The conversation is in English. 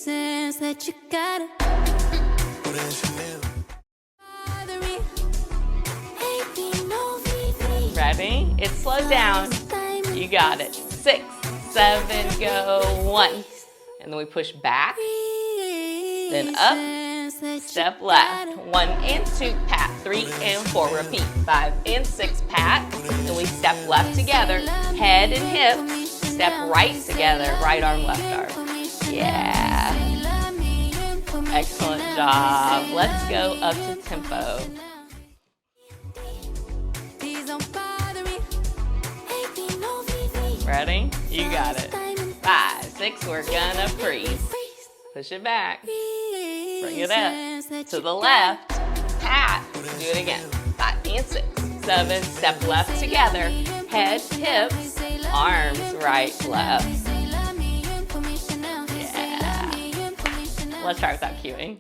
reasons that you gotta. Ready? It's slowed down. You got it. 6, 7, go. 1. And then we push back. Then up. Step left. 1 and 2, pat. 3 and 4, repeat. 5 and 6, pat. Then we step left together. Head and hip. Step right together. Right arm, left arm. Yeah. Excellent job. Let's go up to tempo. Ready? You got it. 5, 6, we're gonna freeze. Push it back. Bring it up. To the left. Pat. Do it again. 5 and 6, 7, step left together. Head, hips, arms, right, left. Yeah. Let's try without cueing.